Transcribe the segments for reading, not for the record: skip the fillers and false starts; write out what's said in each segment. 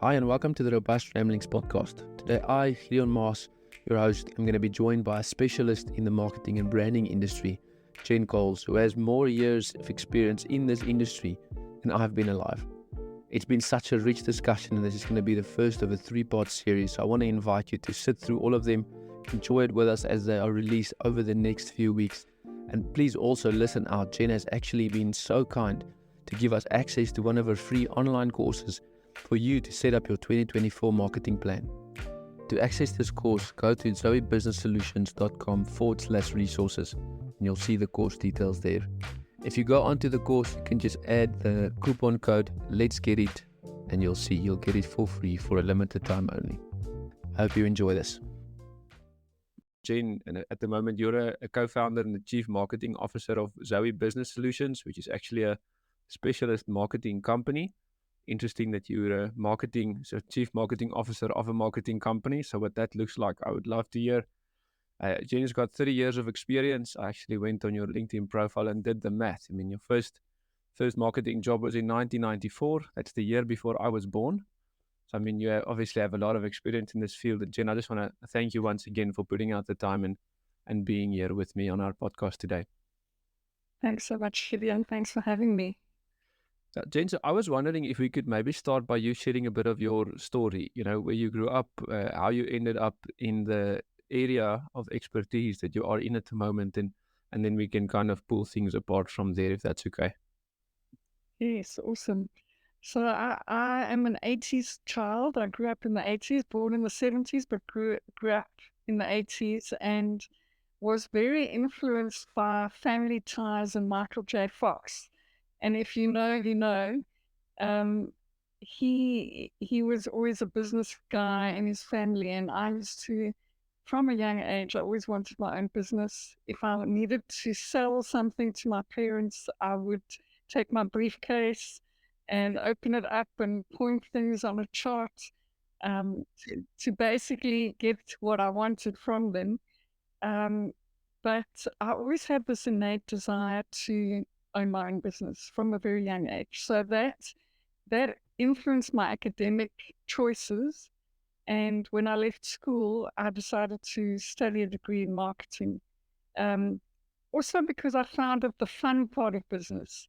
Hi, and welcome to the Robust Ramblings podcast. Today, I, Leon Maas, your host, am going to be joined by a specialist in the marketing and branding industry, Jenn Coles, who has more years of experience in this industry than I have been alive. It's been such a rich discussion, and this is going to be the first of a three-part series. So I want to invite you to sit through all of them, enjoy it with us as they are released over the next few weeks. And please also listen out. Jenn has actually been so kind to give us access to one of her free online courses for you to set up your 2024 marketing plan. To access this course, go to zoebusinesssolutions.com/resources and you'll see the course details there. If you go onto the course, you can just add the coupon code Let's Get It and you'll see you'll get it for free for a limited time only. I hope you enjoy this. Jenn, and at the moment you're a co-founder and the Chief Marketing Officer of Zoe Business Solutions, which is actually a specialist marketing company. Interesting that you're Chief Marketing Officer of a marketing company. So what that looks like, I would love to hear. Jen's got 30 years of experience. I actually went on your LinkedIn profile and did the math. I mean, your first marketing job was in 1994. That's the year before I was born. So, I mean, you obviously have a lot of experience in this field. And Jenn, I just want to thank you once again for putting out the time and being here with me on our podcast today. Thanks so much, Gideon. Thanks for having me. Jenn, so I was wondering if we could maybe start by you sharing a bit of your story, where you grew up, how you ended up in the area of expertise that you are in at the moment, and then we can kind of pull things apart from there, if that's okay. Yes, awesome. So I am an 80s child. I grew up in the 80s, born in the 70s, but grew up in the 80s and was very influenced by Family Ties and Michael J. Fox. And if you know, you know. He was always a business guy in his family, and I used to, from a young age, I always wanted my own business. If I needed to sell something to my parents, I would take my briefcase and open it up and point things on a chart to basically get what I wanted from them. But I always had this innate desire to own my own business from a very young age. So that influenced my academic choices. And when I left school, I decided to study a degree in marketing. Also because I found it the fun part of business.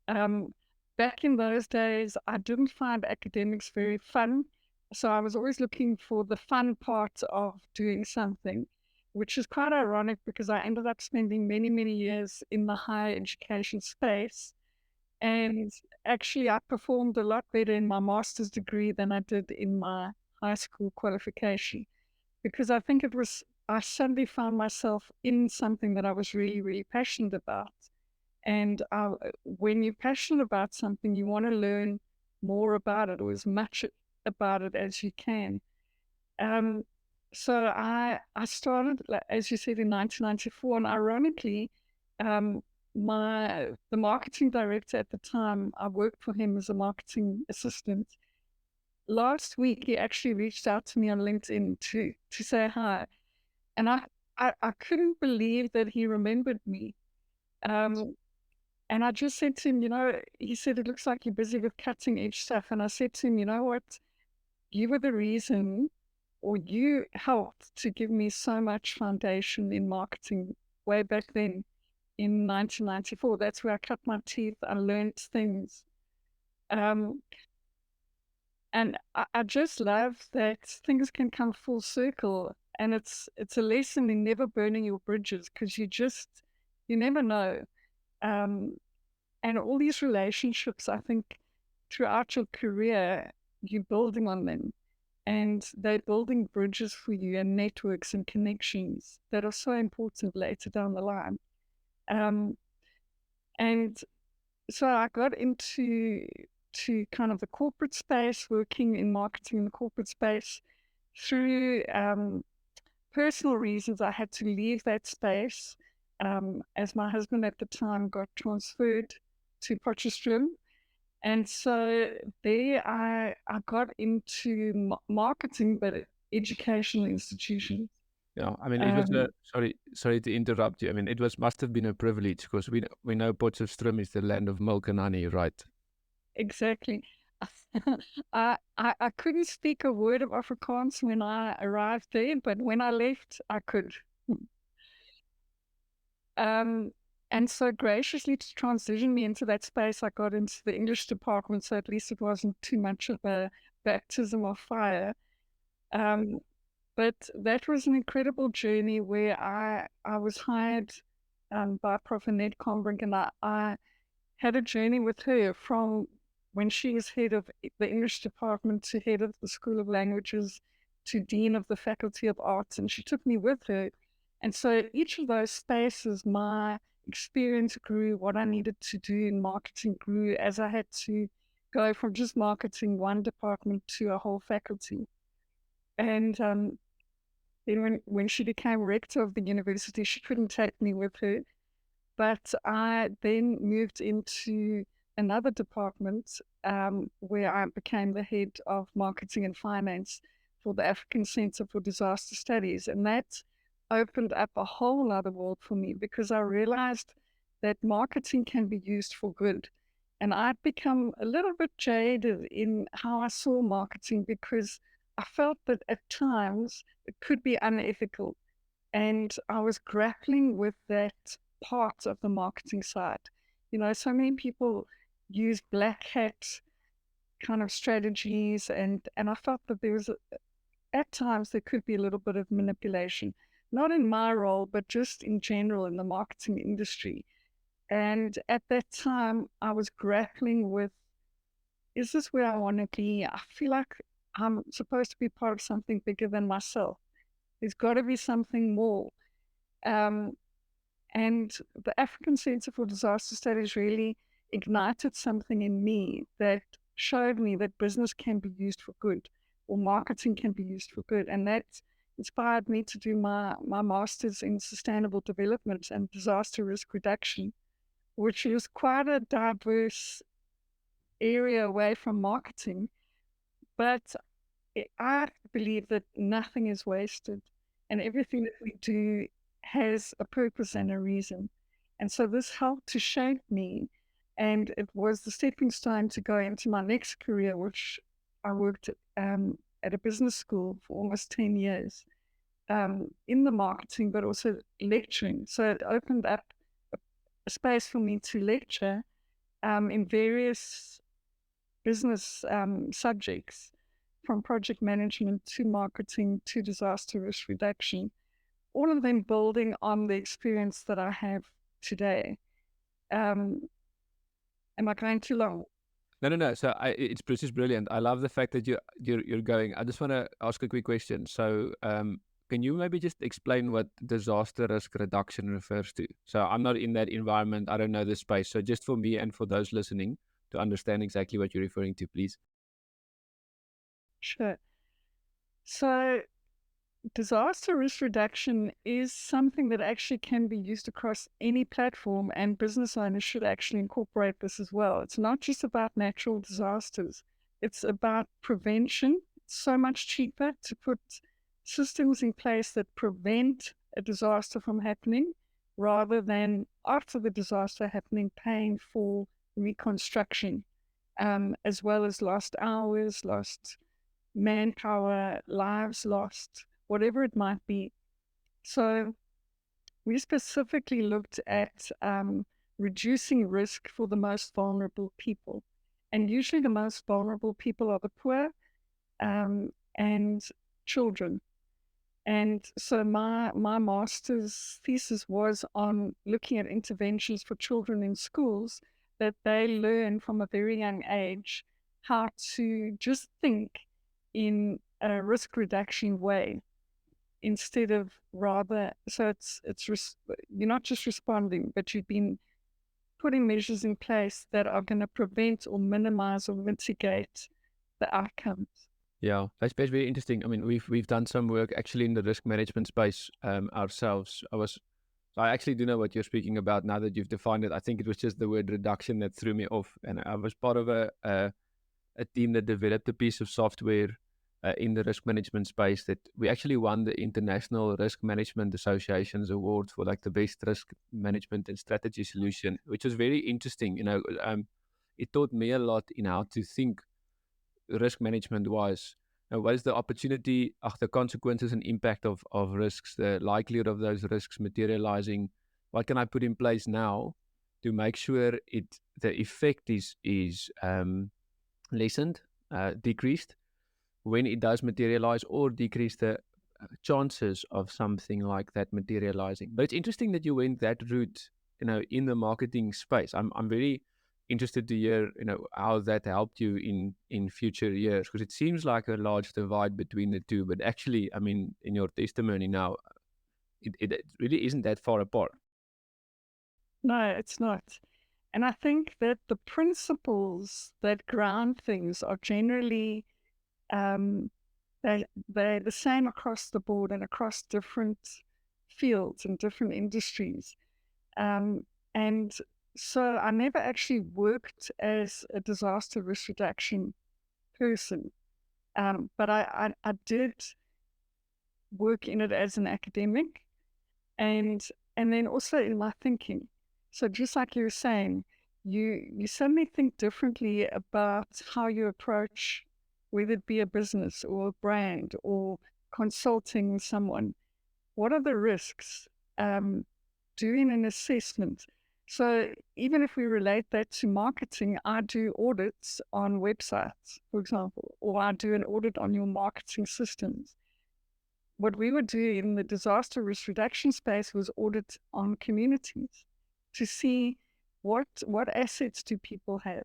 Back in those days, I didn't find academics very fun. So I was always looking for the fun part of doing something, which is quite ironic because I ended up spending many, many years in the higher education space. And actually, I performed a lot better in my master's degree than I did in my high school qualification, because I think I suddenly found myself in something that I was really, really passionate about. And when you're passionate about something, you want to learn more about it or as much about it as you can. So I started, as you said, in 1994, and ironically, the marketing director at the time, I worked for him as a marketing assistant. Last week, he actually reached out to me on LinkedIn to say hi, and I couldn't believe that he remembered me. And I just said to him, he said, it looks like you're busy with cutting edge stuff. And I said to him, you know what? You were the reason, or you helped to give me so much foundation in marketing way back then in 1994. That's where I cut my teeth. I learned things. And I just love that things can come full circle. And it's a lesson in never burning your bridges, because you never know. And all these relationships, I think, throughout your career, you're building on them. And they're building bridges for you and networks and connections that are so important later down the line. And so I got into kind of the corporate space, working in marketing in the corporate space. Through personal reasons, I had to leave that space as my husband at the time got transferred to Potchefstroom. And so there I got into marketing, but educational institutions. Yeah, I mean, it was sorry to interrupt you. I mean, must have been a privilege, because we know Potchefstroom is the land of milk and honey, right? Exactly. I couldn't speak a word of Afrikaans when I arrived there, but when I left, I could. Um, and so graciously to transition me into that space, I got into the English department, so at least it wasn't too much of a baptism of fire. Um, but that was an incredible journey where I was hired by Prof. Annette Combrink, and I had a journey with her from when she was head of the English department to head of the School of Languages to dean of the Faculty of Arts, and she took me with her. And so each of those spaces, my experience grew, what I needed to do in marketing grew as I had to go from just marketing one department to a whole faculty. And then when she became rector of the university, she couldn't take me with her. But I then moved into another department where I became the head of marketing and finance for the African Center for Disaster Studies. And that opened up a whole other world for me because I realized that marketing can be used for good. And I'd become a little bit jaded in how I saw marketing because I felt that at times it could be unethical. And I was grappling with that part of the marketing side. You know, so many people use black hat kind of strategies, and I felt that there was, at times, there could be a little bit of manipulation, not in my role, but just in general in the marketing industry. And at that time, I was grappling with, is this where I want to be? I feel like I'm supposed to be part of something bigger than myself. There's got to be something more. Um, And the African Center for Disaster Studies really ignited something in me that showed me that business can be used for good or marketing can be used for good. And that inspired me to do my master's in sustainable development and disaster risk reduction, which is quite a diverse area away from marketing. But I believe that nothing is wasted and everything that we do has a purpose and a reason. And so this helped to shape me. And it was the stepping stone to go into my next career, which I worked at a business school for almost 10 years in the marketing, but also lecturing. So it opened up a space for me to lecture in various business subjects, from project management to marketing to disaster risk reduction, all of them building on the experience that I have today. Am I going too long? No. So it's just brilliant. I love the fact that you're going. I just want to ask a quick question. So can you maybe just explain what disaster risk reduction refers to? So I'm not in that environment. I don't know the space. So just for me and for those listening to understand exactly what you're referring to, please. Sure. So disaster risk reduction is something that actually can be used across any platform, and business owners should actually incorporate this as well. It's not just about natural disasters, it's about prevention. It's so much cheaper to put systems in place that prevent a disaster from happening rather than after the disaster happening paying for reconstruction, as well as lost hours, lost manpower, lives lost, whatever it might be. So we specifically looked at reducing risk for the most vulnerable people. And usually the most vulnerable people are the poor and children. And so my master's thesis was on looking at interventions for children in schools that they learn from a very young age how to just think in a risk reduction way instead of rather, so you're not just responding, but you've been putting measures in place that are going to prevent or minimize or mitigate the outcomes. Yeah, that's very interesting. I mean, we've done some work actually in the risk management space ourselves. I actually do know what you're speaking about now that you've defined it. I think it was just the word reduction that threw me off, and I was part of a team that developed a piece of software in the risk management space that we actually won the International Risk Management Association's award for like the best risk management and strategy solution, which was very interesting. It taught me a lot in how to think risk management wise? What is the opportunity, the consequences and impact of risks, the likelihood of those risks materializing? What can I put in place now to make sure the effect is lessened, decreased when it does materialize, or decrease the chances of something like that materializing? But it's interesting that you went that route, in the marketing space. I'm very interested to hear, how that helped you in future years, because it seems like a large divide between the two, but actually, I mean, in your testimony now, it really isn't that far apart. No, it's not. And I think that the principles that ground things are generally um, they're the same across the board and across different fields and different industries. Um, and so I never actually worked as a disaster risk reduction person, but I did work in it as an academic, and then also in my thinking. So just like you were saying, you suddenly think differently about how you approach, whether it be a business or a brand or consulting someone. What are the risks? Doing an assessment. So even if we relate that to marketing, I do audits on websites, for example, or I do an audit on your marketing systems. What we would do in the disaster risk reduction space was audit on communities to see what assets do people have,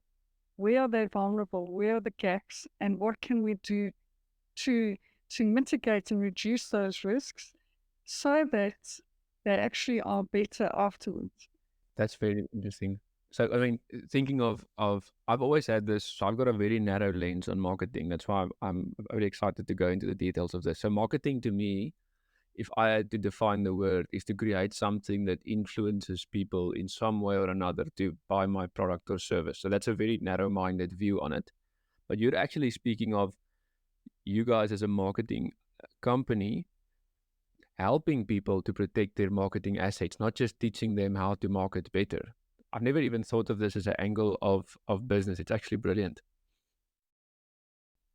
where are they vulnerable, where are the gaps, and what can we do to mitigate and reduce those risks so that they actually are better afterwards. That's very interesting. So, I mean, thinking of, I've always had this. So, I've got a very narrow lens on marketing. That's why I'm very excited to go into the details of this. So, marketing to me, if I had to define the word, is to create something that influences people in some way or another to buy my product or service. So, that's a very narrow-minded view on it. But you're actually speaking of you guys as a marketing company helping people to protect their marketing assets, not just teaching them how to market better. I've never even thought of this as an angle of business. It's actually brilliant.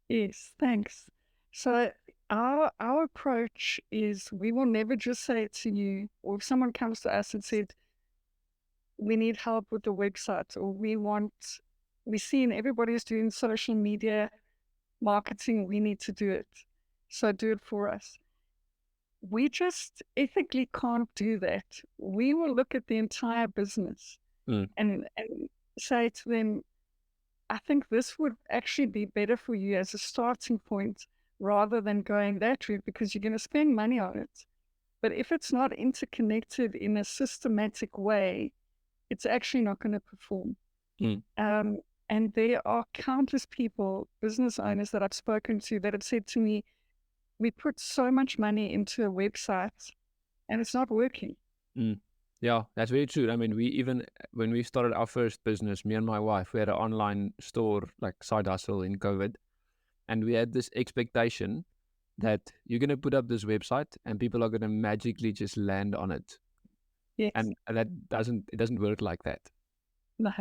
Yes, thanks. So our approach is we will never just say to you, or if someone comes to us and said, we need help with the website, or we seen everybody's doing social media marketing, we need to do it. So do it for us. We just ethically can't do that. We will look at the entire business Mm. and say to them, I think this would actually be better for you as a starting point rather than going that route because you're going to spend money on it. But if it's not interconnected in a systematic way, it's actually not going to perform. Mm. And there are countless people, business owners that I've spoken to that have said to me, we put so much money into a website and it's not working. Mm. Yeah, that's very true. I mean, we even, when we started our first business, me and my wife, we had an online store, like side hustle in COVID. And we had this expectation that you're going to put up this website and people are going to magically just land on it. Yes. And it doesn't work like that. No.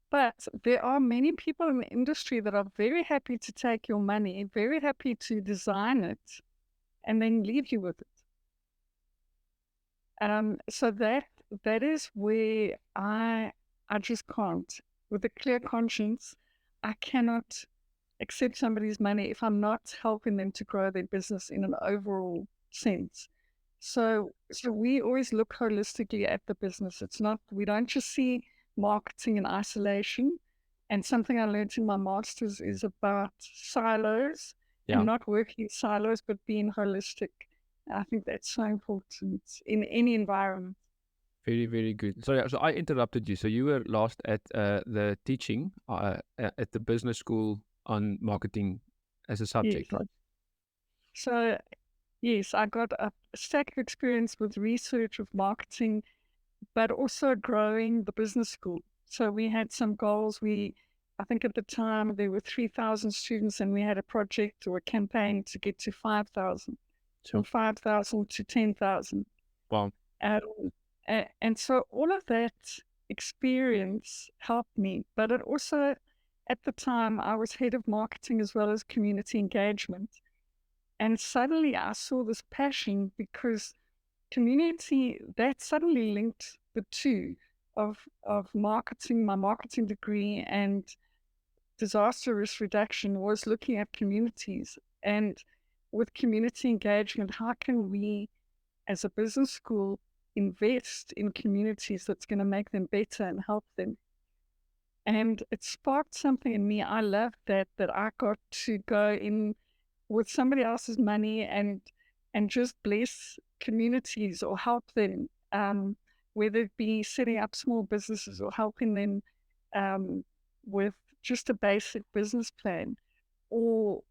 But there are many people in the industry that are very happy to take your money, very happy to design it, and then leave you with it. So that is where I just can't. With a clear conscience, I cannot accept somebody's money if I'm not helping them to grow their business in an overall sense. So we always look holistically at the business. We don't just see marketing in isolation. And something I learned in my master's is about silos Yeah. and not working in silos, but being holistic. I think that's so important in any environment. Very, very good. Sorry, so I interrupted you. So you were last at the teaching at the business school on marketing as a subject, Yes. right? So, yes, I got a stack of experience with research of marketing, but also growing the business school. So we had some goals. I think at the time there were 3,000 students and we had a project or a campaign to get to 5,000, Sure. from 5,000 to 10,000. Wow. And so all of that experience helped me, but it also at the time, I was head of marketing as well as community engagement. And suddenly I saw this passion because community, that suddenly linked the two of marketing, my marketing degree, and disaster risk reduction was looking at communities. And with community engagement, how can we as a business school invest in communities that's going to make them better and help them? And it sparked something in me. I loved that I got to go in with somebody else's money and just bless communities or help them, whether it be setting up small businesses or helping them with just a basic business plan, or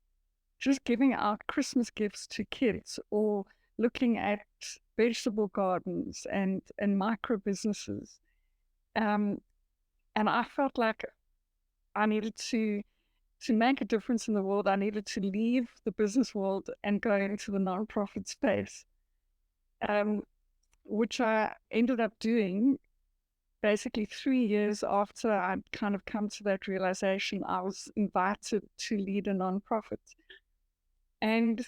just giving out Christmas gifts to kids, or looking at vegetable gardens and micro businesses. Um, and I felt like I needed to make a difference in the world. I needed to leave the business world and go into the nonprofit space, um, which I ended up doing. Basically, 3 years after I'd kind of come to that realization, I was invited to lead a nonprofit. And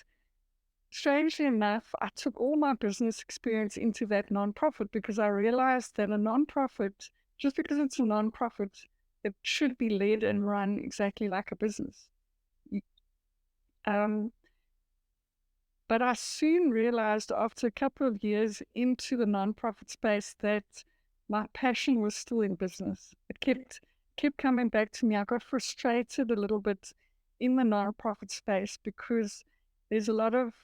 strangely enough, I took all my business experience into that nonprofit because I realized that a nonprofit, just because it's a nonprofit, it should be led and run exactly like a business. Um, but I soon realized after a couple of years into the nonprofit space that my passion was still in business. It kept coming back to me. I got frustrated a little bit in the nonprofit space because there's a lot of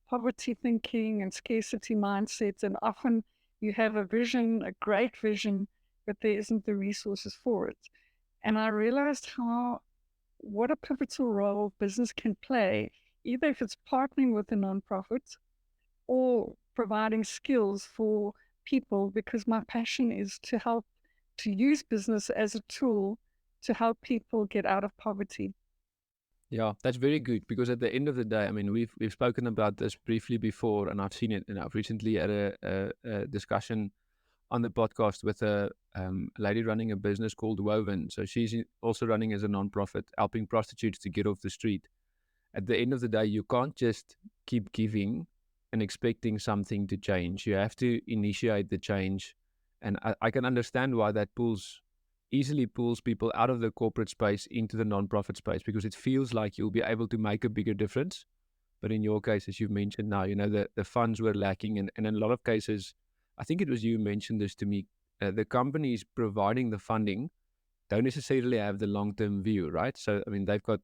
poverty thinking and scarcity mindsets, and often you have a vision, a great vision, but there isn't the resources for it. And I realized what a pivotal role business can play, either if it's partnering with a nonprofit or providing skills for people, because my passion is to use business as a tool to help people get out of poverty. Yeah, that's very good because at the end of the day, I mean, we've spoken about this briefly before, and I've seen it, and I've recently had a discussion on the podcast with a lady running a business called Woven. So she's also running as a nonprofit, helping prostitutes to get off the street. At the end of the day, you can't just keep giving and expecting something to change. You have to initiate the change. And I can understand why that easily pulls people out of the corporate space into the nonprofit space, because it feels like you'll be able to make a bigger difference. But in your case, as you've mentioned now, the funds were lacking. And in a lot of cases, I think it was you mentioned this to me, the companies providing the funding don't necessarily have the long-term view, right? So, I mean, they've got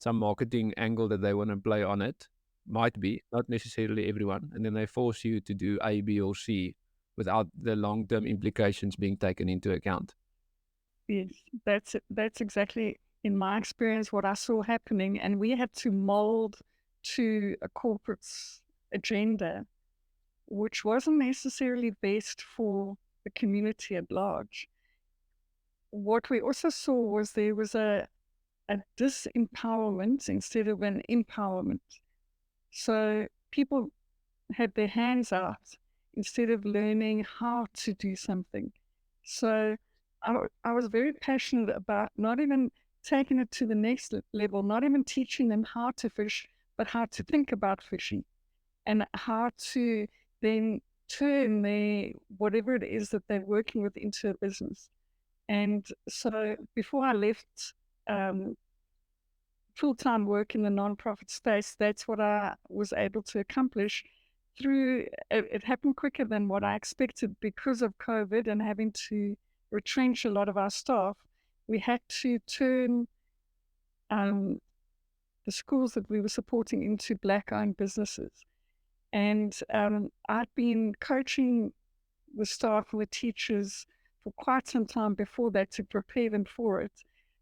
some marketing angle that they want to play on it, might be, not necessarily everyone. And then they force you to do A, B, or C without the long-term implications being taken into account. Yes, that's exactly in my experience what I saw happening, and we had to mold to a corporate's agenda, which wasn't necessarily best for the community at large. What we also saw was there was a disempowerment instead of an empowerment. So people had their hands out instead of learning how to do something. So I was very passionate about not even taking it to the next level, not even teaching them how to fish, but how to think about fishing and how to then turn their whatever it is that they're working with into a business. And so before I left full-time work in the nonprofit space, that's what I was able to accomplish through it happened quicker than what I expected because of COVID and having to retrench a lot of our staff. We had to turn the schools that we were supporting into Black-owned businesses. And I'd been coaching the staff and the teachers for quite some time before that to prepare them for it.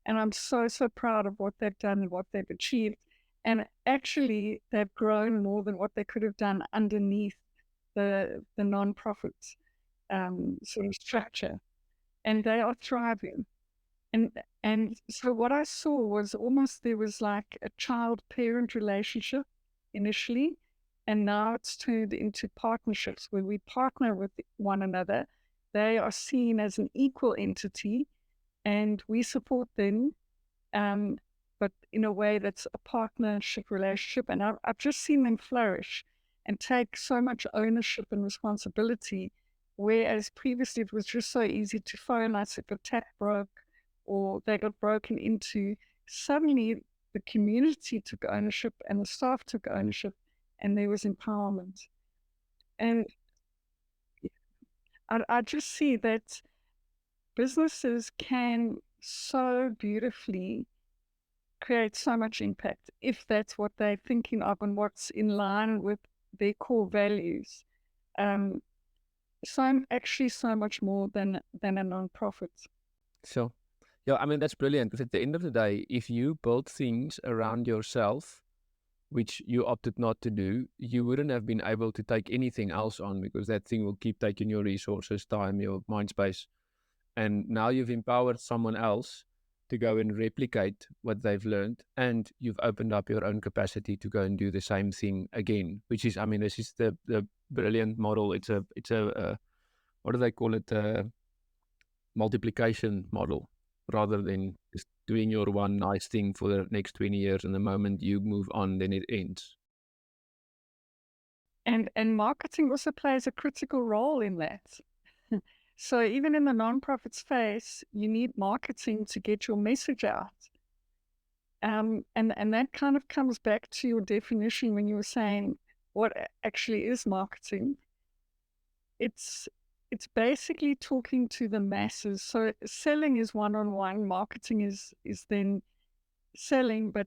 And I'm so proud of what they've done and what they've achieved. And actually, they've grown more than what they could have done underneath the nonprofit sort of structure. And they are thriving. And so what I saw was almost there was like a child-parent relationship initially, and now it's turned into partnerships where we partner with one another. They are seen as an equal entity, and we support them, but in a way that's a partnership relationship. And I've just seen them flourish and take so much ownership and responsibility, whereas previously it was just so easy to phone us if a tap broke or they got broken into. Suddenly the community took ownership and the staff took ownership, and there was empowerment. And I just see that businesses can so beautifully create so much impact if that's what they're thinking of and what's in line with their core values. Um, actually so much more than a non-profit. So, yeah, I mean, that's brilliant because at the end of the day, if you build things around yourself, which you opted not to do, you wouldn't have been able to take anything else on because that thing will keep taking your resources, time, your mind space. And now you've empowered someone else to go and replicate what they've learned, and you've opened up your own capacity to go and do the same thing again, which is, I mean, this is the brilliant model. It's a what do they call it? Multiplication model, rather than just doing your one nice thing for the next 20 years, and the moment you move on, then it ends. And marketing also plays a critical role in that. So even in the nonprofit space, you need marketing to get your message out. And that kind of comes back to your definition when you were saying what actually is marketing. It's basically talking to the masses. So selling is one-on-one, marketing is then selling, but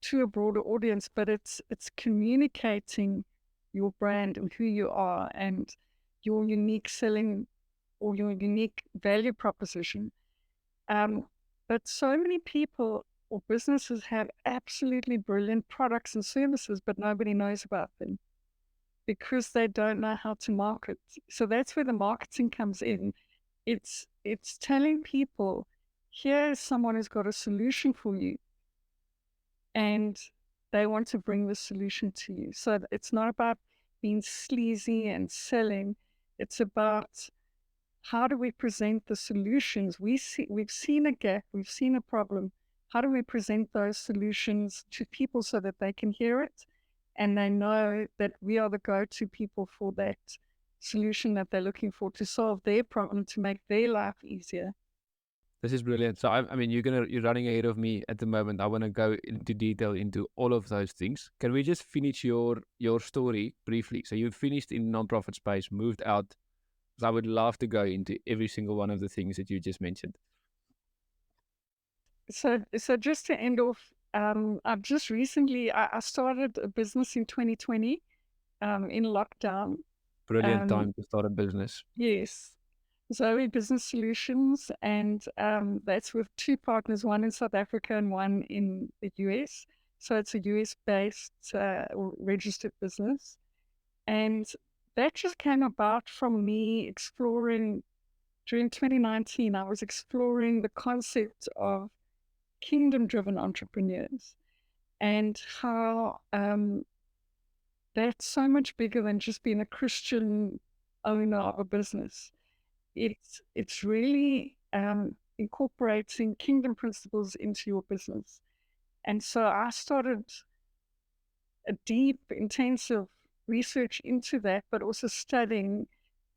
to a broader audience. But it's communicating your brand and who you are and your unique selling or your unique value proposition. But so many people or businesses have absolutely brilliant products and services, but nobody knows about them because they don't know how to market. So that's where the marketing comes in. It's telling people, here's someone who's got a solution for you, and they want to bring the solution to you. So it's not about being sleazy and selling. It's about how do we present the solutions? We've seen a gap, we've seen a problem. How do we present those solutions to people so that they can hear it and they know that we are the go-to people for that solution that they're looking for to solve their problem, to make their life easier? This is brilliant. So I mean, you're running ahead of me at the moment. I want to go into detail into all of those things. Can we just finish your story briefly? So you finished in nonprofit space, moved out. So I would love to go into every single one of the things that you just mentioned. So just to end off, I've just recently I started a business in 2020 in lockdown. Brilliant time to start a business. Yes, Zoe Business Solutions, and that's with two partners, one in South Africa and one in the US. So it's a US-based or registered business. And that just came about from me exploring, during 2019, I was exploring the concept of kingdom-driven entrepreneurs and how that's so much bigger than just being a Christian owner of a business. It's really incorporating kingdom principles into your business. And so I started a deep, intensive research into that, but also studying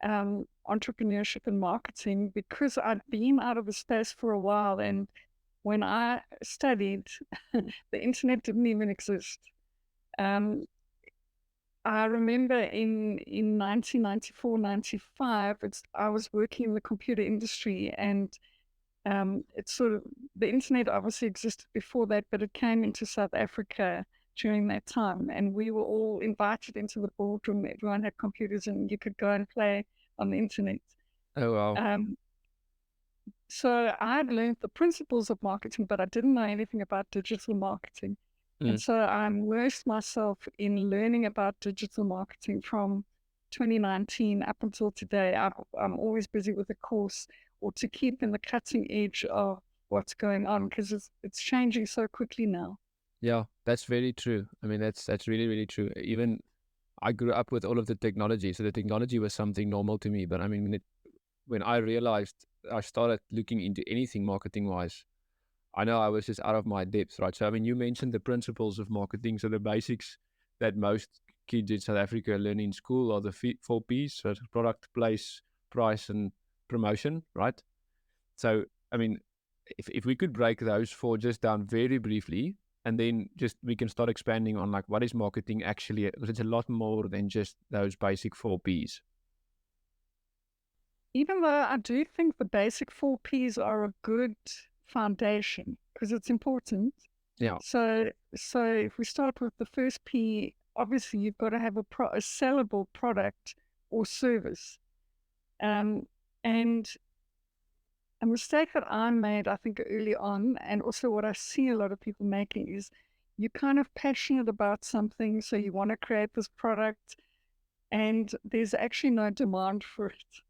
entrepreneurship and marketing because I'd been out of the space for a while. And when I studied, the internet didn't even exist. I remember in 1994, 95, I was working in the computer industry, and it's sort of, the internet obviously existed before that, but it came into South Africa during that time, and we were all invited into the boardroom. Everyone had computers, and you could go and play on the internet. Oh, wow. So I had learned the principles of marketing, but I didn't know anything about digital marketing. And so I immersed myself in learning about digital marketing from 2019 up until today. I'm always busy with a course or to keep in the cutting edge of what's going on because it's changing so quickly now. Yeah, that's very true. I mean, that's really, really true. Even I grew up with all of the technology, so the technology was something normal to me. But I mean, when I realized I started looking into anything marketing wise, I know I was just out of my depth, right? So, I mean, you mentioned the principles of marketing. So, the basics that most kids in South Africa learn in school are the four P's: so product, place, price, and promotion, right? So, I mean, if we could break those four just down very briefly, and then just we can start expanding on like what is marketing actually, because it's a lot more than just those basic four P's. Even though I do think the basic 4 Ps are a good foundation because it's important. Yeah. So if we start with the first P, obviously you've got to have a sellable product or service. And a mistake that I made, I think, early on, and also what I see a lot of people making, is you're kind of passionate about something, so you want to create this product, and there's actually no demand for it.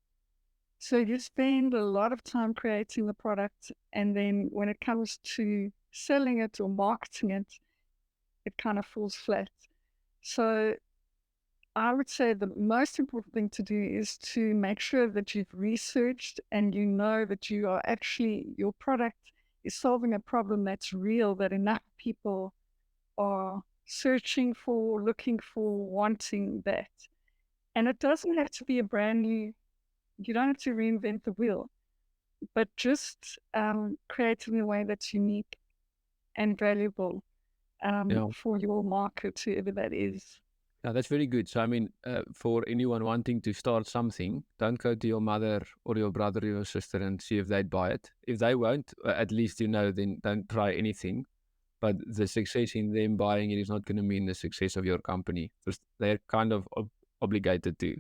So you spend a lot of time creating the product, and then when it comes to selling it or marketing it, it kind of falls flat. So I would say the most important thing to do is to make sure that you've researched and you know that you are actually, your product is solving a problem that's real, that enough people are searching for, looking for, wanting that. And it doesn't have to be a brand new, you don't have to reinvent the wheel, but just create it in a way that's unique and valuable Yeah. for your market, whoever that is. Yeah, that's very good. So, I mean, for anyone wanting to start something, don't go to your mother or your brother or your sister and see if they'd buy it. If they won't, at least you know, then don't try anything. But the success in them buying it is not going to mean the success of your company, because they're kind of obligated to.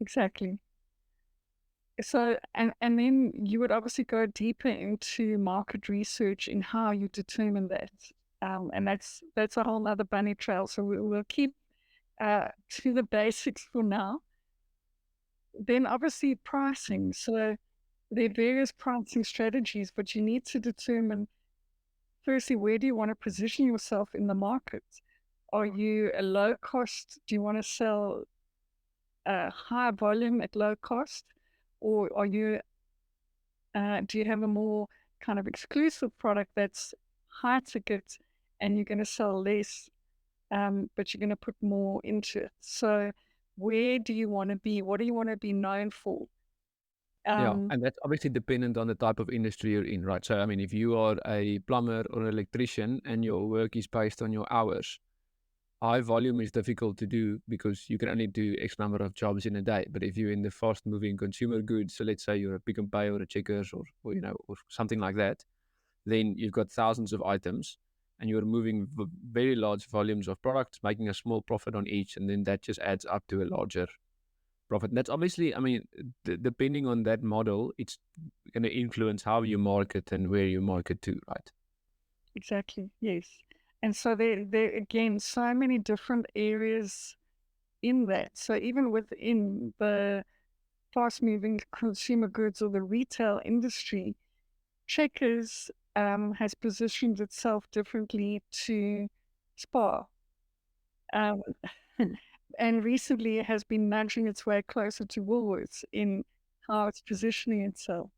Exactly. So, and then you would obviously go deeper into market research in how you determine that. And that's a whole other bunny trail. So we'll keep to the basics for now. Then obviously pricing. So there are various pricing strategies, but you need to determine, firstly, where do you want to position yourself in the market? Are you a low cost? Do you want to sell high volume at low cost? Or are you do you have a more kind of exclusive product that's high ticket and you're going to sell less, but you're going to put more into it? So where do you want to be? What do you want to be known for? Yeah, Um, and that's obviously dependent on the type of industry you're in, right? So, I mean, if you are a plumber or an electrician and your work is based on your hours, high volume is difficult to do because you can only do X number of jobs in a day. But if you're in the fast moving consumer goods, so let's say you're a Pick and Pay or a Checkers or you know, or something like that, then you've got thousands of items and you're moving very large volumes of products, making a small profit on each. And then that just adds up to a larger profit. And that's obviously, I mean, depending on that model, it's going to influence how you market and where you market to, right? exactly, yes. And so there again, so many different areas in that. So even within the fast moving consumer goods or the retail industry, Checkers has positioned itself differently to Spar. Um, and recently it has been nudging its way closer to Woolworths in how it's positioning itself.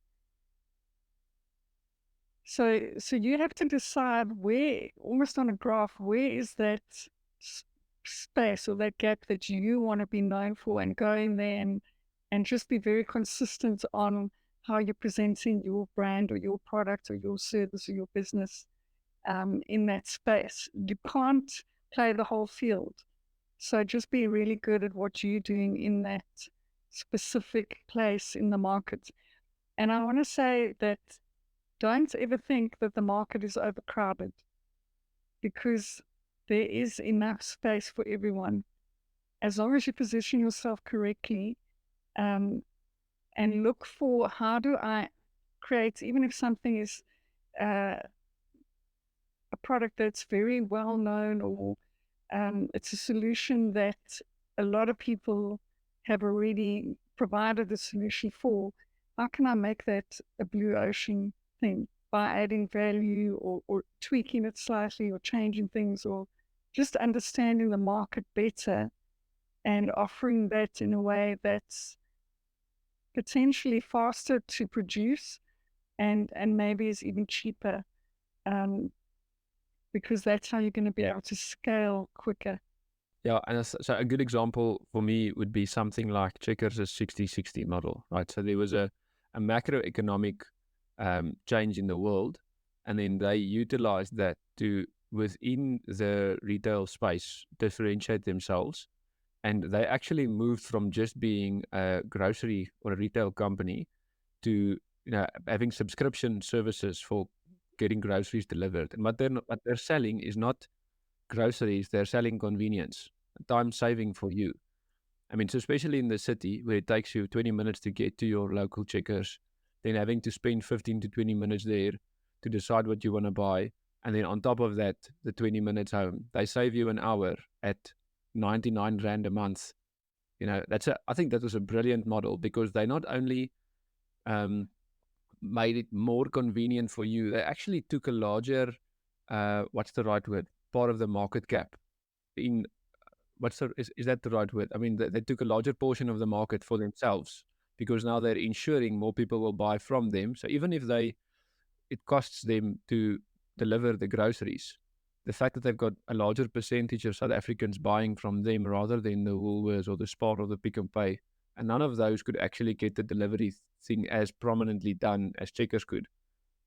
So you have to decide where, almost on a graph, where is that space or that gap that you want to be known for, and go in there and just be very consistent on how you're presenting your brand or your product or your service or your business in that space. You can't play the whole field. So just be really good at what you're doing in that specific place in the market. And I want to say that don't ever think that the market is overcrowded, because there is enough space for everyone. As long as you position yourself correctly, and look for, how do I create, even if something is a product that's very well known, or it's a solution that a lot of people have already provided a solution for, how can I make that a blue ocean thing by adding value, or tweaking it slightly, or changing things, or just understanding the market better and offering that in a way that's potentially faster to produce, and maybe is even cheaper, because that's how you're going to be able to scale quicker. Yeah, and so a good example for me would be something like Checkers' 60/60 model, right? So there was a macroeconomic change in the world, and then they utilized that to, within the retail space, differentiate themselves. And they actually moved from just being a grocery or a retail company to, having subscription services for getting groceries delivered. And what they're selling is not groceries; they're selling convenience, time saving for you. I mean, so especially in the city where it takes you 20 minutes to get to your local Checkers, then having to spend 15 to 20 minutes there to decide what you want to buy. And then on top of that, the 20 minutes home, they save you an hour at 99 Rand a month. I think that was a brilliant model, because they not only um, made it more convenient for you, they actually took a larger, what's the right word, part of the market cap in, is that the right word? I mean, they took a larger portion of the market for themselves, because now they're ensuring more people will buy from them. So even if it costs them to deliver the groceries, the fact that they've got a larger percentage of South Africans buying from them rather than the Woolworths or the Spar or the Pick and Pay, and none of those could actually get the delivery thing as prominently done as Checkers could.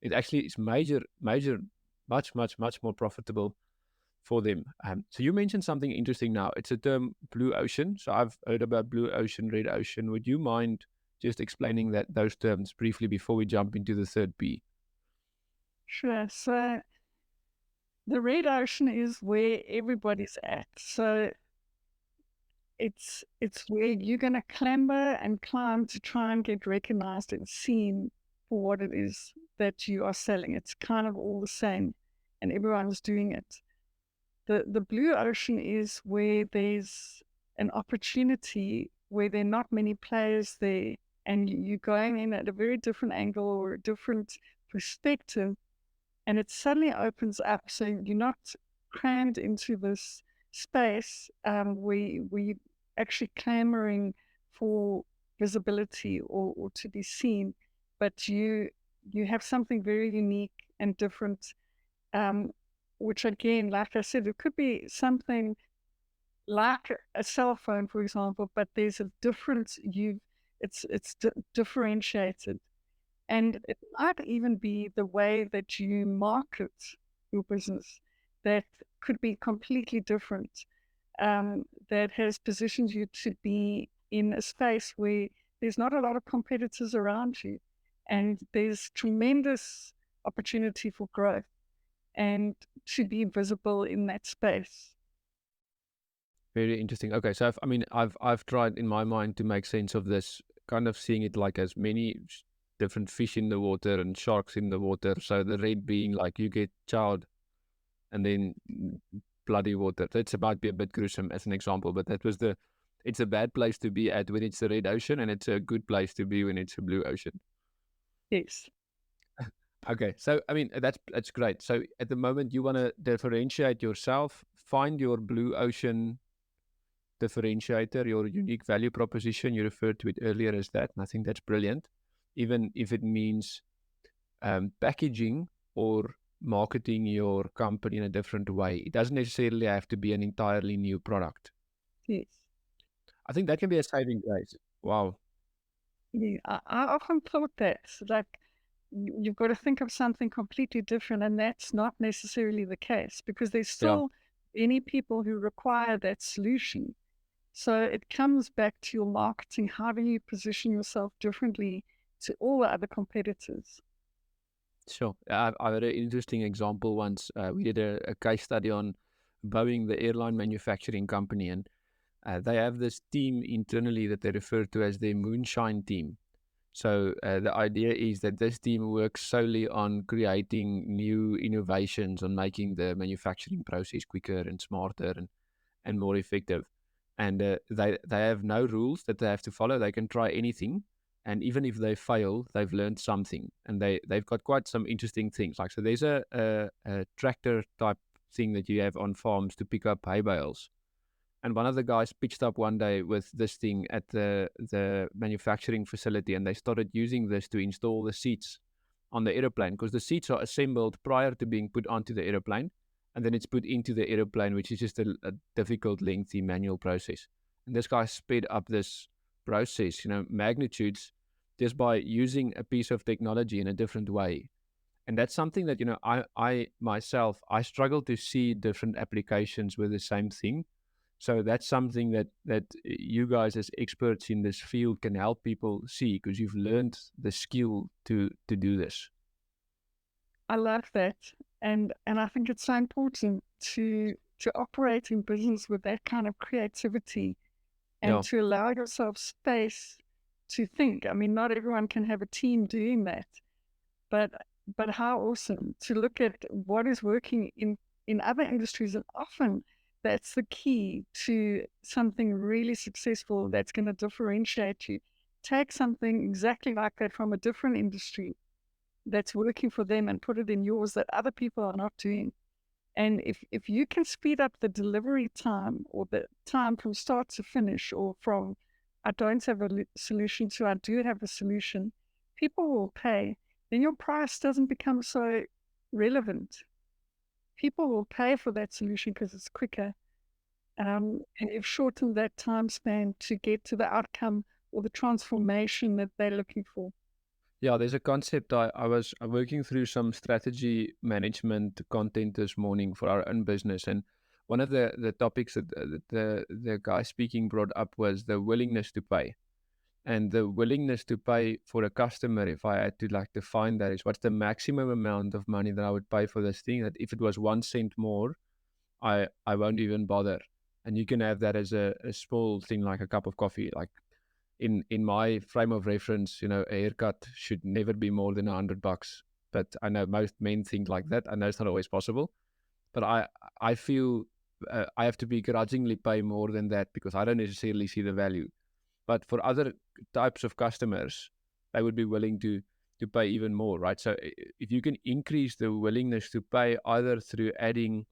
It actually is major, much, much, much more profitable for them. So you mentioned something interesting now. It's a term, blue ocean. So I've heard about blue ocean, red ocean. Would you mind just explaining those terms briefly before we jump into the third P? Sure. So the red ocean is where everybody's at. So it's where you're going to clamber and climb to try and get recognized and seen for what it is that you are selling. It's kind of all the same, and everyone's doing it. The blue ocean is where there's an opportunity where there are not many players there, and you're going in at a very different angle or a different perspective, and it suddenly opens up. So you're not crammed into this space where you're actually clamoring for visibility or to be seen, but you have something very unique and different, which again, like I said, it could be something like a cell phone, for example, but there's a difference. It's differentiated. And it might even be the way that you market your business that could be completely different, that has positioned you to be in a space where there's not a lot of competitors around you, and there's tremendous opportunity for growth and to be visible in that space. Very interesting. Okay, so I've tried in my mind to make sense of this, kind of seeing it like as many different fish in the water and sharks in the water. So the red being like you get chowed, and then bloody water. That might be a bit gruesome as an example, but it's a bad place to be at when it's the red ocean, and it's a good place to be when it's a blue ocean. Yes. Okay, so that's great. So at the moment you want to differentiate yourself, find your blue ocean differentiator, your unique value proposition. You referred to it earlier as that, and I think that's brilliant. Even if it means packaging or marketing your company in a different way, it doesn't necessarily have to be an entirely new product. Yes. I think that can be a saving grace. Wow. Yeah, I often thought that, like, you've got to think of something completely different, and that's not necessarily the case, because there's Yeah. still many people who require that solution. So it comes back to your marketing. How do you position yourself differently to all the other competitors? Sure. I had an interesting example once. We did a case study on Boeing, the airline manufacturing company, and they have this team internally that they refer to as their moonshine team. So the idea is that this team works solely on creating new innovations, on making the manufacturing process quicker and smarter and more effective. And they have no rules that they have to follow. They can try anything, and even if they fail, they've learned something. And they've got quite some interesting things. Like, so there's a tractor type thing that you have on farms to pick up hay bales, And one of the guys pitched up one day with this thing at the manufacturing facility, and they started using this to install the seats on the aeroplane, because the seats are assembled prior to being put onto the aeroplane, and then it's put into the aeroplane, which is just a difficult, lengthy manual process. And this guy sped up this process, magnitudes, just by using a piece of technology in a different way. And that's something that, I myself, I struggle to see different applications with the same thing. So that's something that you guys as experts in this field can help people see, because you've learned the skill to do this. I love that. And I think it's so important to operate in business with that kind of creativity and Yeah. to allow yourself space to think. I mean, not everyone can have a team doing that, but how awesome to look at what is working in other industries, and often that's the key to something really successful that's going to differentiate you. Take something exactly like that from a different industry that's working for them and put it in yours that other people are not doing. And if you can speed up the delivery time, or the time from start to finish, or from I don't have a solution to I do have a solution, people will pay. Then your price doesn't become so relevant. People will pay for that solution because it's quicker. And you've shortened that time span to get to the outcome or the transformation that they're looking for. Yeah, there's a concept. I was working through some strategy management content this morning for our own business, and one of the topics that the guy speaking brought up was the willingness to pay. And the willingness to pay for a customer, if I had to like define that, is what's the maximum amount of money that I would pay for this thing, that if it was 1 cent more, I won't even bother. And you can have that as a small thing, like a cup of coffee. Like in my frame of reference, a haircut should never be more than $100. But I know most men think like that. I know it's not always possible, but I feel I have to begrudgingly pay more than that because I don't necessarily see the value. But for other types of customers, they would be willing to pay even more, right? So if you can increase the willingness to pay either through adding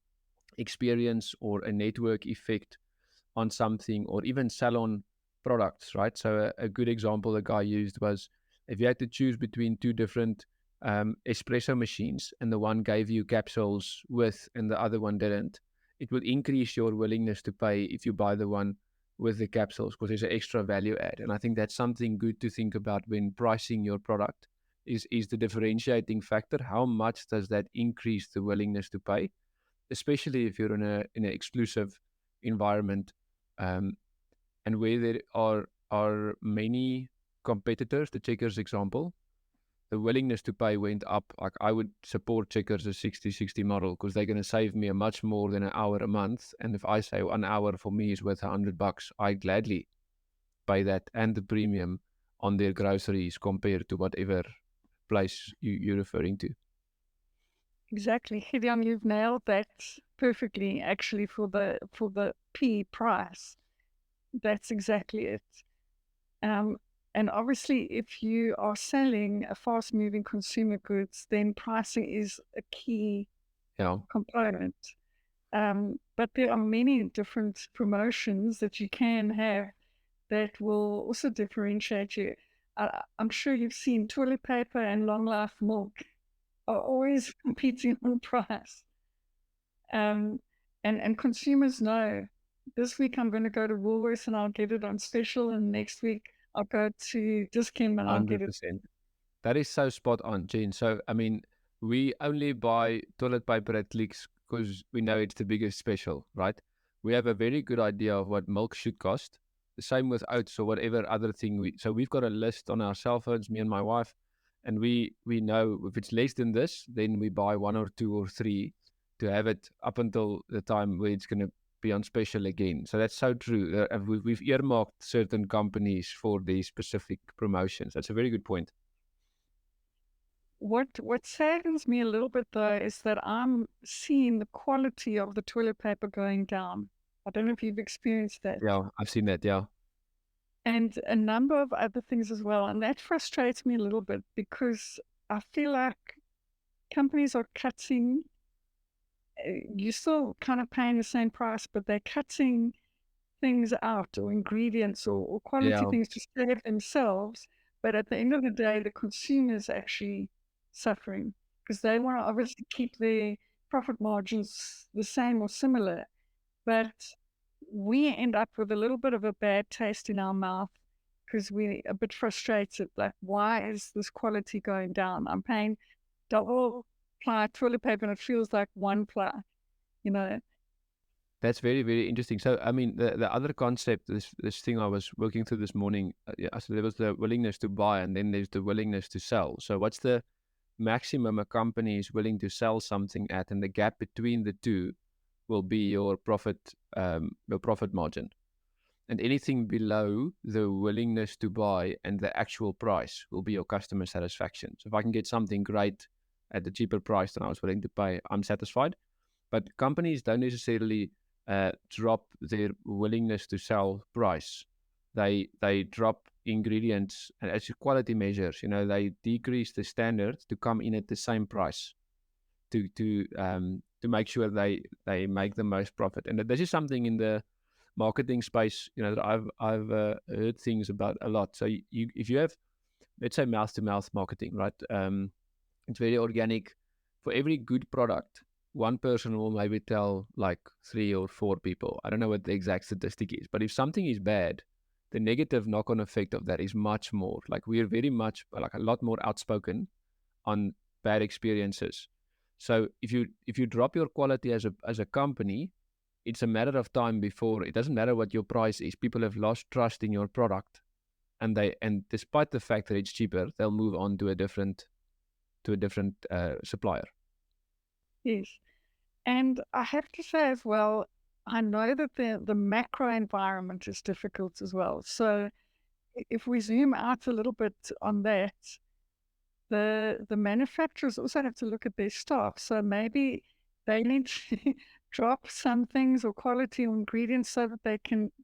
experience or a network effect on something, or even salon products, right? So a good example the guy used was, if you had to choose between two different espresso machines, and the one gave you capsules with and the other one didn't, it would increase your willingness to pay if you buy the one with the capsules, because there's an extra value add. And I think that's something good to think about when pricing your product, is the differentiating factor. How much does that increase the willingness to pay, especially if you're in an exclusive environment, um, and where there are many competitors. The Checkers example, the willingness to pay went up. Like, I would support Checkers a 60/60 model, because they're going to save me a much more than an hour a month. And if I say 1 hour for me is worth $100, I gladly pay that and the premium on their groceries compared to whatever place you're referring to. Exactly. Gideon, you've nailed that perfectly, actually, for the P price. That's exactly it. And obviously, if you are selling a fast-moving consumer goods, then pricing is a key Yeah. component. But there are many different promotions that you can have that will also differentiate you. I'm sure you've seen toilet paper and long life milk are always competing on price. And consumers know, this week I'm going to go to Woolworths and I'll get it on special, and next week I'll go to Discount and I'll get it. 100%. That is so spot on, Jenn. So, I mean, we only buy toilet paper at Clicks because we know it's the biggest special, right? We have a very good idea of what milk should cost. The same with oats or whatever other thing. So we've got a list on our cell phones, me and my wife, and we know if it's less than this, then we buy one or two or three to have it up until the time where it's going to be on special again. So that's so true. We've earmarked certain companies for these specific promotions. That's a very good point. What saddens me a little bit, though, is that I'm seeing the quality of the toilet paper going down. I don't know if you've experienced that. Yeah, I've seen that. Yeah. And a number of other things as well. And that frustrates me a little bit, because I feel like companies are cutting. You're still kind of paying the same price, but they're cutting things out or ingredients or quality Yeah, things to save themselves. But at the end of the day, the consumer is actually suffering because they want to obviously keep their profit margins the same or similar. But we end up with a little bit of a bad taste in our mouth because we're a bit frustrated. Like, why is this quality going down? I'm paying double ply toilet paper and it feels like one ply, you know? that's very, very interesting. So, I mean, the other concept, this thing I was working through this morning, yeah, so there was the willingness to buy, and then there's the willingness to sell. So, what's the maximum a company is willing to sell something at, and the gap between the two will be your profit margin. And anything below the willingness to buy and the actual price will be your customer satisfaction. So, if I can get something great at a cheaper price than I was willing to pay, I'm satisfied. But companies don't necessarily drop their willingness to sell price. They drop ingredients and as quality measures. They decrease the standards to come in at the same price to make sure they make the most profit. And this is something in the marketing space, that I've heard things about a lot. So if you have, let's say, mouth to mouth marketing, right? It's very organic. For every good product, one person will maybe tell like 3 or 4 people. I don't know what the exact statistic is, but if something is bad, the negative knock-on effect of that is much more. Like we are very much like a lot more outspoken on bad experiences. So if you drop your quality as a company, it's a matter of time before it doesn't matter what your price is. People have lost trust in your product, and despite the fact that it's cheaper, they'll move on to a different supplier. Yes. And I have to say as well, I know that the macro environment is difficult as well. So if we zoom out a little bit on that, the manufacturers also have to look at their stock. So maybe they need to drop some things or quality or ingredients so that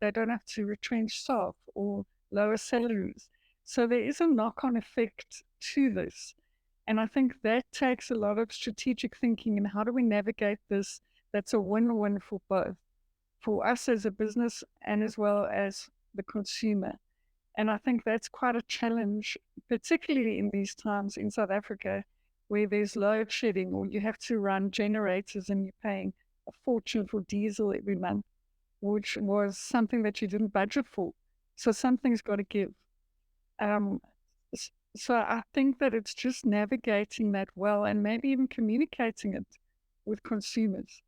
they don't have to retrench staff or lower salaries. So there is a knock-on effect to this. And I think that takes a lot of strategic thinking and how do we navigate this that's a win-win for both, for us as a business and as well as the consumer. And I think that's quite a challenge, particularly in these times in South Africa, where there's load shedding or you have to run generators and you're paying a fortune for diesel every month, which was something that you didn't budget for. So something's got to give. Um, so I think that it's just navigating that well and maybe even communicating it with consumers.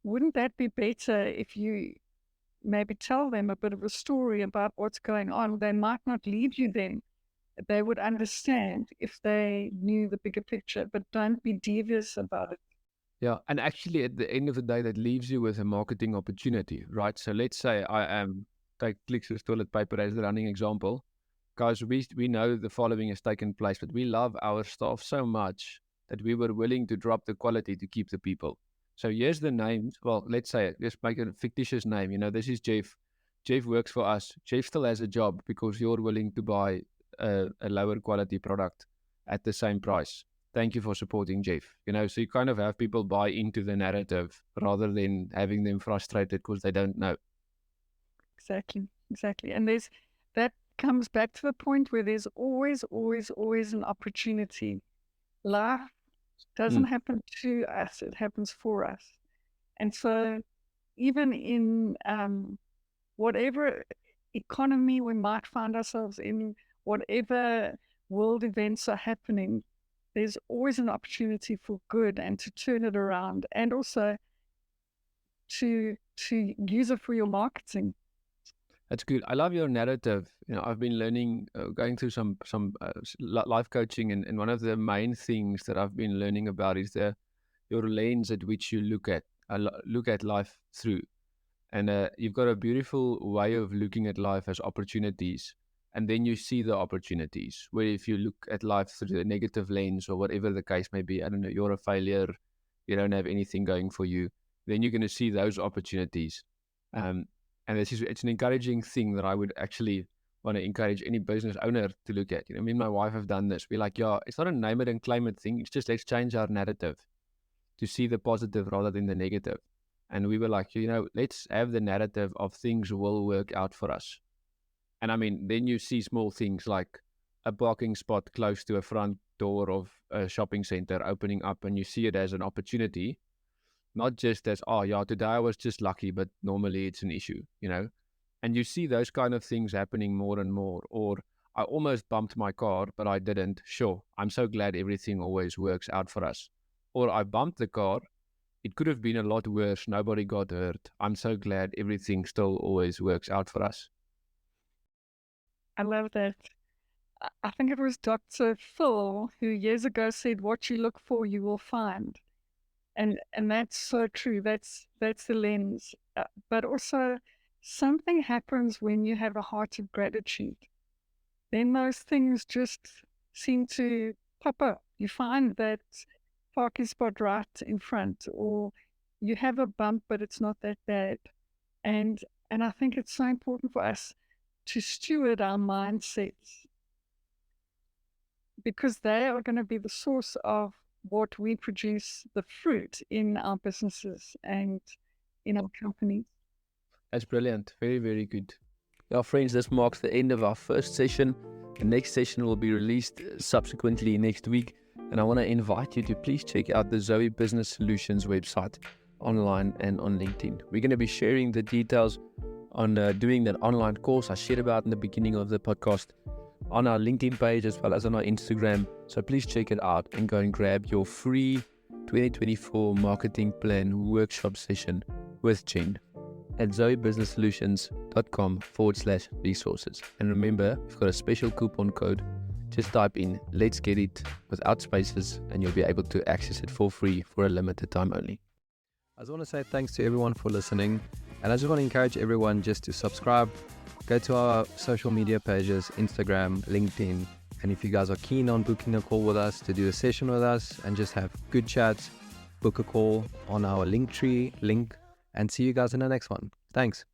Wouldn't that be better if you maybe tell them a bit of a story about what's going on? They might not leave you then. They would understand if they knew the bigger picture, but don't be devious about it. Yeah, and actually, at the end of the day, that leaves you with a marketing opportunity, right? So let's say I am take Clix's toilet paper as the running example, because we know the following has taken place, but we love our staff so much that we were willing to drop the quality to keep the people. So here's the names. Well, let's say it. Just make a fictitious name. This is Jeff. Jeff works for us. Jeff still has a job because you're willing to buy a lower quality product at the same price. Thank you for supporting Jeff. So you kind of have people buy into the narrative rather than having them frustrated because they don't know. Exactly. And that comes back to the point where there's always an opportunity. Life doesn't happen to us, it happens for us. And so even in whatever economy we might find ourselves in, whatever world events are happening, there's always an opportunity for good and to turn it around and also to use it for your marketing. That's good. I love your narrative. I've been learning, going through some life coaching, and one of the main things that I've been learning about is your lens at which you look at life through. And you've got a beautiful way of looking at life as opportunities, and then you see the opportunities. Where if you look at life through a negative lens or whatever the case may be, I don't know, you're a failure, you don't have anything going for you, then you're going to see those opportunities. And it's an encouraging thing that I would actually want to encourage any business owner to look at. Me and my wife have done this. We're like, yeah, it's not a name it and claim it thing. It's just let's change our narrative to see the positive rather than the negative. And we were like, let's have the narrative of things will work out for us. And I mean, then you see small things like a parking spot close to a front door of a shopping center opening up, and you see it as an opportunity, not just as, oh yeah, today I was just lucky, but normally it's an issue, And you see those kind of things happening more and more. Or I almost bumped my car, but I didn't. Sure, I'm so glad everything always works out for us. Or I bumped the car. It could have been a lot worse. Nobody got hurt. I'm so glad everything still always works out for us. I love that. I think it was Dr. Phil who years ago said, what you look for, you will find. And that's so true. That's the lens. But also, something happens when you have a heart of gratitude. Then those things just seem to pop up. You find that parking spot right in front, or you have a bump, but it's not that bad. And I think it's so important for us to steward our mindsets, because they are going to be the source of what we produce, the fruit in our businesses and in our companies. That's brilliant. Very, very good. Our friends, this marks the end of our first session. The next session will be released subsequently next week. And I want to invite you to please check out the Zoe Business Solutions website online and on LinkedIn. We're going to be sharing the details on doing that online course I shared about in the beginning of the podcast on our LinkedIn page as well as on our Instagram. So please check it out and go and grab your free 2024 marketing plan workshop session with Jenn at zoebusinesssolutions.com/resources. And remember, we've got a special coupon code. Just type in "Let's Get It" without spaces and you'll be able to access it for free for a limited time only. I just want to say thanks to everyone for listening. And I just want to encourage everyone just to subscribe. Go to our social media pages, Instagram, LinkedIn. And if you guys are keen on booking a call with us to do a session with us and just have good chats, book a call on our Linktree link, and see you guys in the next one. Thanks.